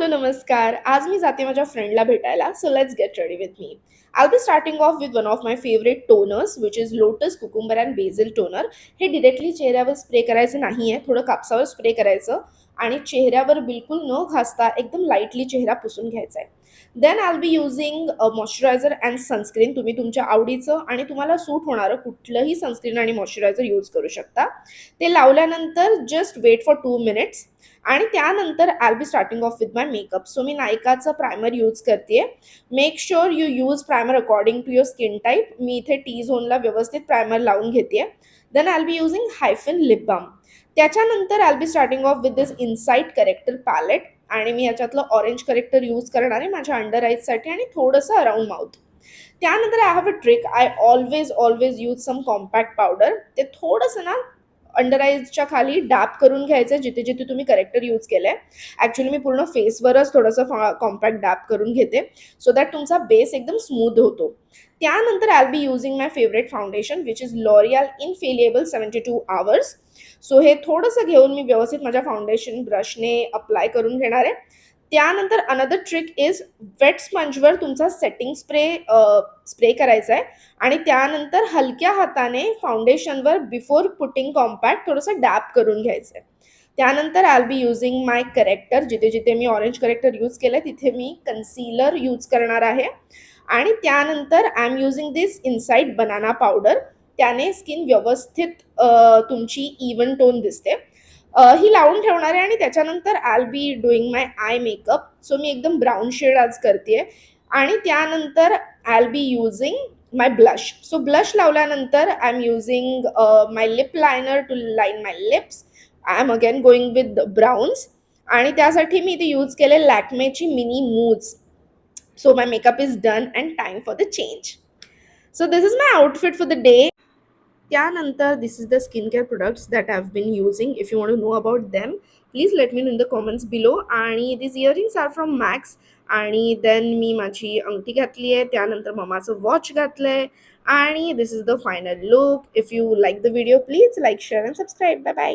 Hello, नमस्कार. आज मी जाते माझ्या फ्रेंडला भेटायला. So let's get ready with me. I'll be starting off with one of my favorite toners, which is Lotus Cucumber and Basil Toner. हे directly चेहऱ्यावर spray करायचं नाहीये, थोडं कापसावर स्प्रे करायचं आणि चेहऱ्यावर बिलकुल न घासता एकदम लाईटली चेहरा पुसून घ्यायचा आहे. Then I be using moisturiser and sunscreen. तुम्ही तुमच्या आवडीचं आणि तुम्हाला सूट होणारं कुठलंही सनस्क्रीन आणि मॉइश्चरायझर यूज करू शकता. ते लावल्यानंतर जस्ट वेट फॉर 2 मिनिट्स आणि त्यानंतर I be starting off with my makeup. So मी नायकाचं प्रायमर यूज करते. Make sure you use primer according to your skin type. मी इथे टी झोनला व्यवस्थित प्रायमर लावून घेते. Then I be using Hyphen lip balm. त्याच्यानंतर I be starting off with this Insight corrector palette आणि मी याच्यातलं ऑरेंज करेक्टर यूज करणार आहे माझ्या अंडर आईजसाठी आणि थोडंसं अराउंड माउथ. त्यानंतर I have a trick. I always use some compact powder. ते थोडंसं ना अंडर आईजच्या खाली डॅप करून घ्यायचं जिथे जिथे तुम्ही करेक्टर यूज केलंय. ॲक्च्युली मी पूर्ण फेसवरच थोडंसं कॉम्पॅक्ट डॅप करून घेते सो दॅट तुमचा बेस एकदम स्मूथ होतो. त्यानंतर I be using my favourite foundation which is L'Oreal Infallible 72 hours. So हे थोडंसं घेऊन मी व्यवस्थित माझ्या फाउंडेशन ब्रशने अप्लाय करून घेणार आहे. त्यानंतर अनदर ट्रिक इज वेट स्पंजवर तुमचा सेटिंग स्प्रे करायचा आहे आणि त्यानंतर हलक्या हाताने फाउंडेशनवर बिफोर पुटिंग कॉम्पॅक्ट थोडंसं डॅप करून घ्यायचं आहे. त्यानंतर I be using my corrector. जिथे जिथे मी ऑरेंज करेक्टर यूज केलं तिथे मी कन्सीलर यूज करणार आहे आणि त्यानंतर I am using this inside banana powder. त्याने स्किन व्यवस्थित तुमची इवन टोन दिसते. ही लावून ठेवणार आहे आणि त्याच्यानंतर I be doing my eye makeup. So मी एकदम ब्राऊन शेड आज करते आणि त्यानंतर I be using my blush. So blush लावल्यानंतर I am using my lip liner to line my lips. I am again going with browns आणि त्यासाठी मी इथे यूज केले लॅक्मेची mini moves. So my makeup is done and time for the change. So this is my outfit for the day. त्यानंतर this is the skin care products that I have been using. If you want to know about them please let me know in the comments below. आणि this earrings are from Max. आणि देन मी माझी अंगठी घातली आहे. त्यानंतर ममाचं watch घातलं आहे आणि this is the final look. If you like the video please like share and subscribe. Bye bye.